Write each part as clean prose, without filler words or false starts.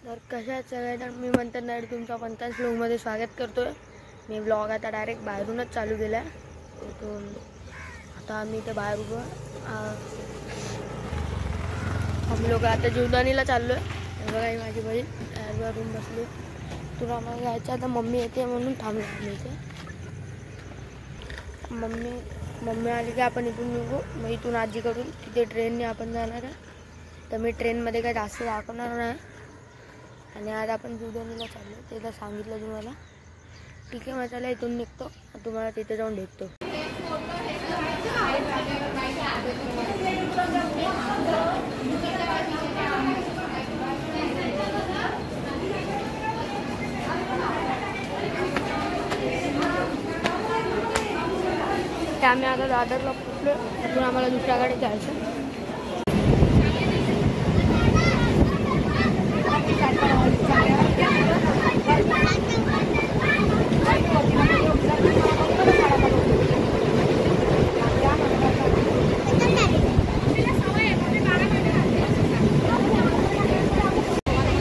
तर कशा सगळ्यांना मी मंथन नाईड तुमच्या पंचायत व्लॉगमध्ये स्वागत करतोय। मी व्लॉग आता डायरेक्ट बाहेरूनच चालू केला आहे। इथून आता आम्ही इथे बाहेर उभं आम्ही लोक आता जीवदानीला चाललो आहे। बघा ही माझी बहीण टायरवरून बसली। तुला आम्हाला जायचं आता मम्मी येते म्हणून थांबलो आम्ही इथे। मम्मी आली की आपण इथून निघू। मग इथून आजीकडून तिथे ट्रेनने आपण जाणार आहे। तर मी ट्रेनमध्ये काही जास्त दाखवणार नाही आणि आज आपण जीवदानीला चाललो ते तर सांगितलं तुम्हाला। ठीक आहे, मग चला इथून निघतो, तुम्हाला तिथे जाऊन भेटतो। आम्ही आता दादरला पोचलो, तिथून आम्हाला दुसऱ्या गाडीत जायचं।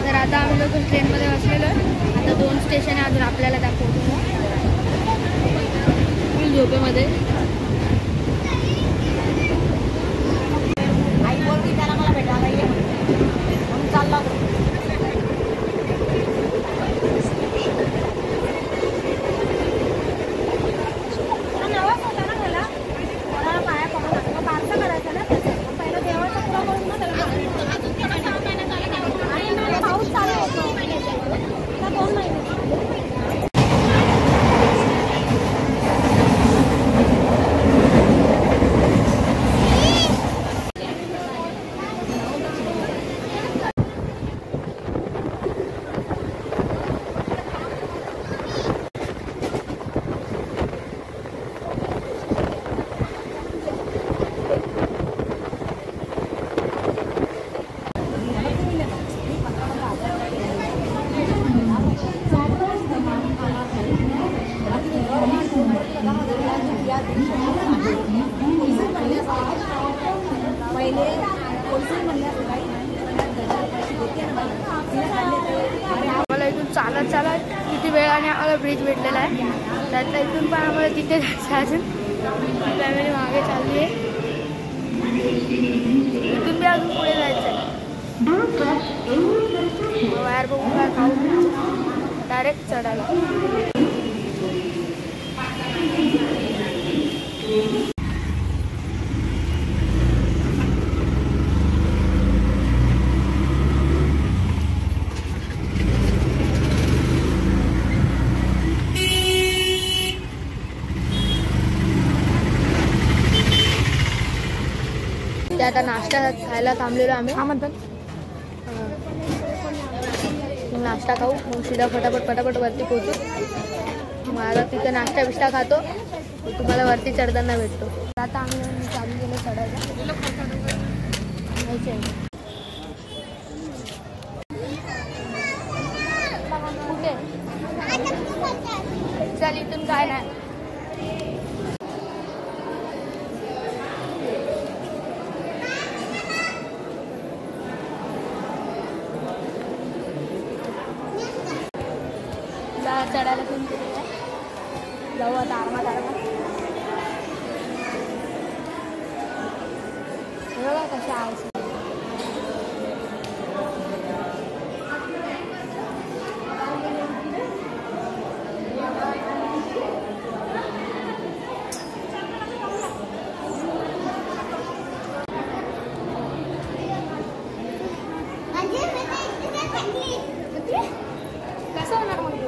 तर आता आम्ही लोक ट्रेनमध्ये बसलेलो आहे। आता 2 स्टेशन आहे अजून आपल्याला दाखवतो फुल झोपेमध्ये। आई बोलती त्याला मला भेटायला ये म्हणून चालला। आम्हाला इथून चालत किती वेळाने आम्हाला ब्रिज भेटलेला आहे। त्यातला इथून पण आम्हाला तिथे जायचं अजून। फॅमिली मागे चालली आहे, इथून बी अजून पुढे जायचं आहे। बाहेर बघून काय खाऊ डायरेक्ट चढायला। आता नाश्ता खायला थांबलेलो आम्ही। हा म्हणतात नाश्ता खाऊ, मग सीधा फटाफट वरती पोहोचू। मग आता तिथे नाश्ता बिष्टा खातो, तुम्हाला वरती चढताना भेटतो। आता आम्ही चालू केलं चढायला। कुठे चल, इथून काय नाही। चढायला पण जाऊ आता आरामात बघा कशा आहे। कसं होणार मग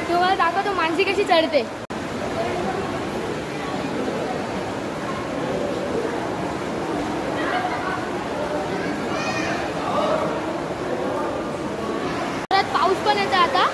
तुम्हाला दाखवतो मानसी कशी चढते। पाऊस पण येतो आता।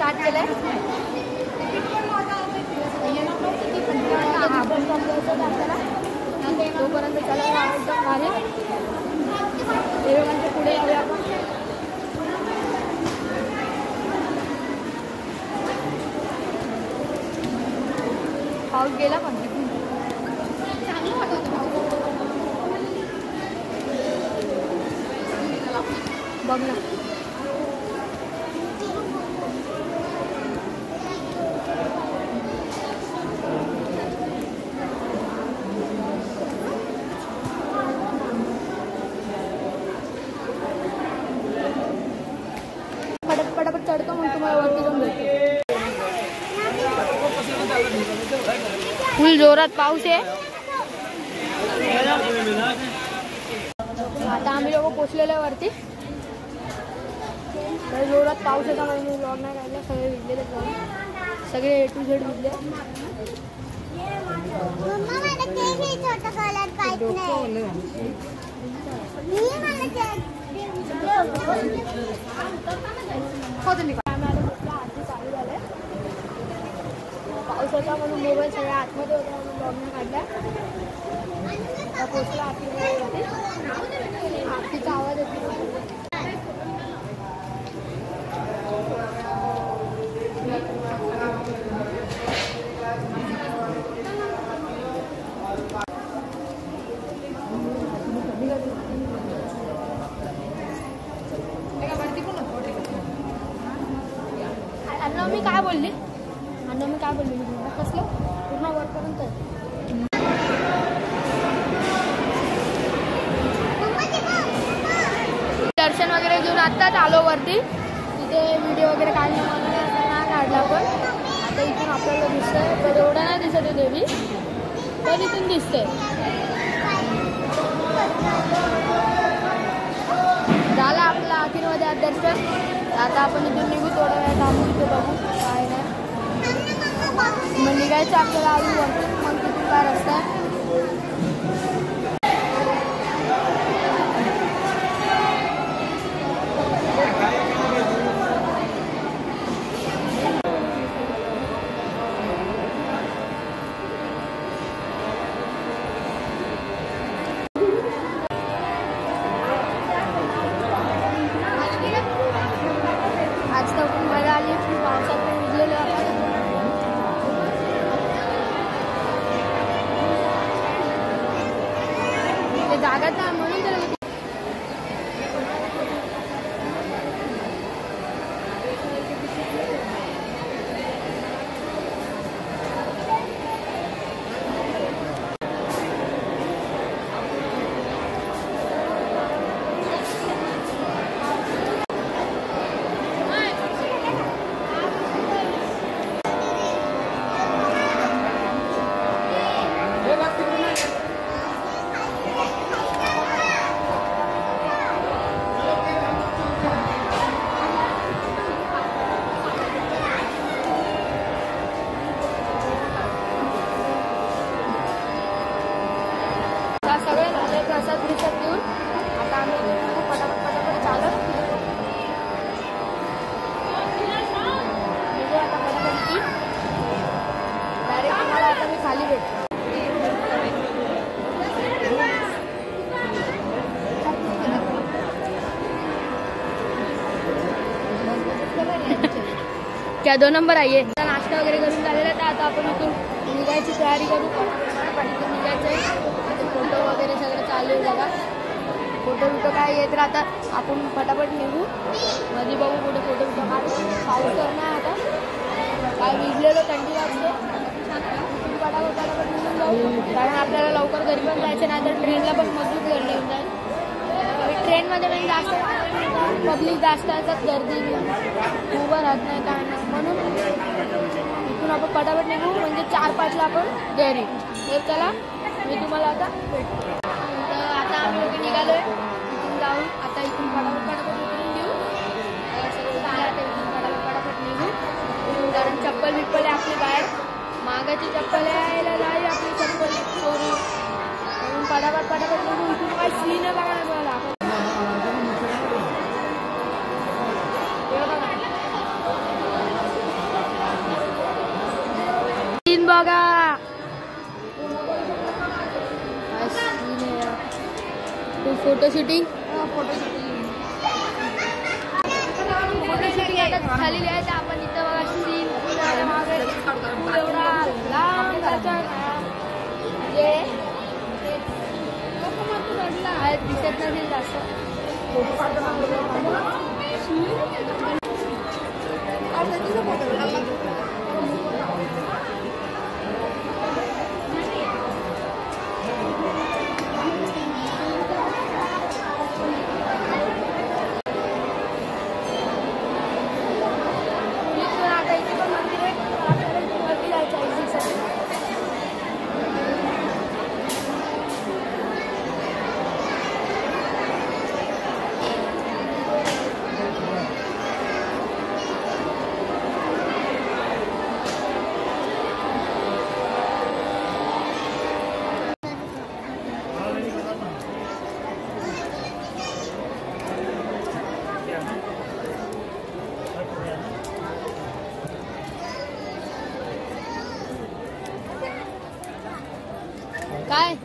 स्टार्ट केलंय. तोपर्यंत चला एकदम भारी देवगांच्या पुढे जाऊया आपण. पाऊस गेला पण चांगलं वाटत बघ ना. पटापट चढतो मग तुम्हाला वरती जाऊन भेटतो. फुल जोरात पाऊस आहे. आता आम्ही लोक पोचलेलो आहे वरती. जोरात पाऊस येता म्हणून मी व्लॉग नाही काढला. सगळे भिजलेले सगळे A to Z भिजले. पाऊस होता म्हणून मोबाईल सगळ्या आतमध्ये होता म्हणून ब्लॉग नाही काढला. पोचला आतमध्ये. आरतीचा आवाज येतो. मी काय बोलली मी तुम्हाला कसलं पूर्ण वरपर्यंत. दर्शन वगैरे घेऊन आत्ताच आलो वरती. तिथे व्हिडिओ वगैरे काढणं मला नाही काढला पण आता इथून आपल्याला दिसतंय. तर एवढं नाही दिसत आहे देवी पण इथून दिसते. झाला आपला आखिरमध्ये आज दर्शन. आता आपण इथून निघू. थोड्या वेळ थांबू तिथे बघू काय नाही. मग निघायचं आपल्याला अजून वरती. मग तिथून काय रस्ता आहे. आज तर खूप मजा आली. पावसात भिजलेलो आपण. ते जागाच नाही म्हणून तर प्रसाद विसाद घेऊन आता आम्ही पटापट चालत आता पटापट डायरेक्ट तुम्हाला आता मी खाली भेटतो. क्या 2 नंबर आइए. नाश्ता वगैरे करून झालेला आहे. आता आपण इथून निघायची तयारी करू. पटापट निघायचं आहे. फोटो वगैरे सगळं चालू आहे बघा. फोटो काय येत राहतात. आपण पटापट निघू. नदी बघू कुठे फोटो काढू. पाऊस तर नाही आता काय भिजलेलं थंडी वाजते. पटापट निघून जाऊ. कारण आपल्याला लवकर घरी पण जायचं नाही तर ट्रेनला पण मजबूत गर्दी होऊन जाईल. ट्रेनमध्ये पण जास्त पब्लिक जास्त असतात. गर्दी उभं राहत नाही काय नाही म्हणून इथून आपण पटापट निघू. म्हणजे 4-5ला आपण घरी. तर चला मी तुम्हाला आता भेटतो. तर आता आम्ही लोक निघालो आहे. इथून जाऊन आता इथून पटापट उतरून घेऊ. सगळं आता इथून पटापट निघू. कारण चप्पल बिप्पल आहे आपली बाहेर. मागाची चप्पल यायला जाईल आपली चप्पल चोरी म्हणून पटापट निघू. इथून काय सीन आहे बघा मला. बघा फोटो शूटिंग आता झालेली आहे. तर आपण इथं बघा सीन एवढा लांब दिसत नसेल जास्त. काय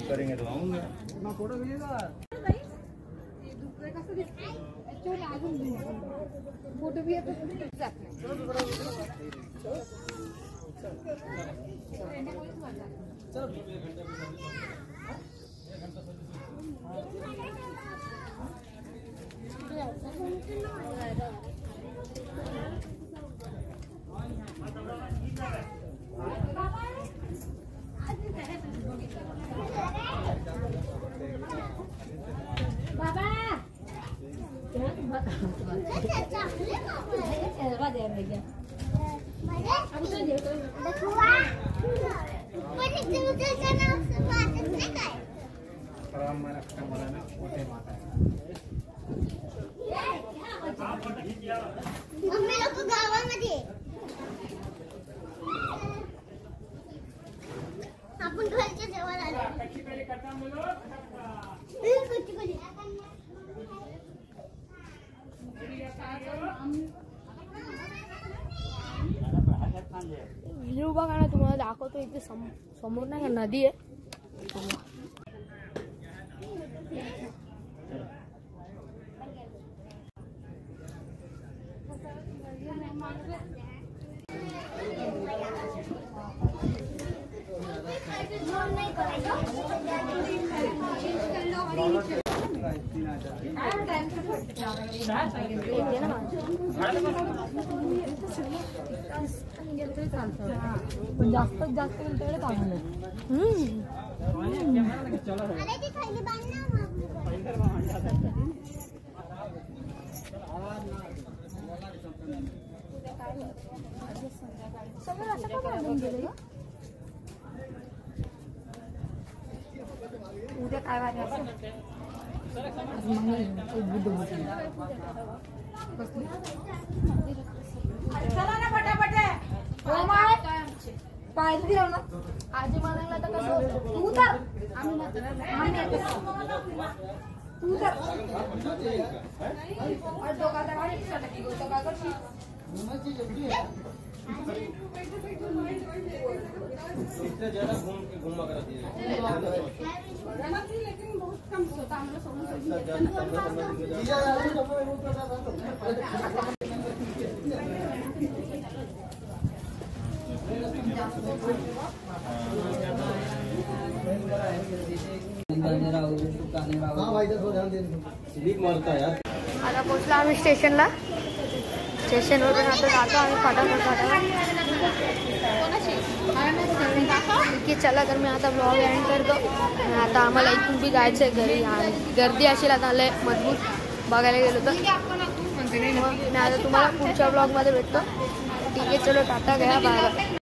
करेंगे तो आऊंगा फोटो भी मम्मी लोक गावामध्ये आपण घरच्या जेवण आलो. व्ह्यू बघा ना, तुम्हाला दाखवतो. इथे समोर नाही का नदी आहे. पण जास्त तुमच्याकडे चांगलं. उद्या काय वार पाहिजे ना आजी म्हणाला तर कसं तू तर तू तर ज्यादा घूमा कराती आता पोचलो आम्ही स्टेशनला. स्टेशनवरून आता जातो आम्ही फटाफट. ठीक आहे, चला तर मी आता ब्लॉग एंड करतो. आता आम्हाला इथून बी जायचं आहे घरी. गर्दी असेल आता लय मजबूत बघायला गेलो तर. मग मी आता तुम्हाला पुढच्या ब्लॉगमध्ये भेटतो. ठीक आहे, चलो टाटा, गया, बाय.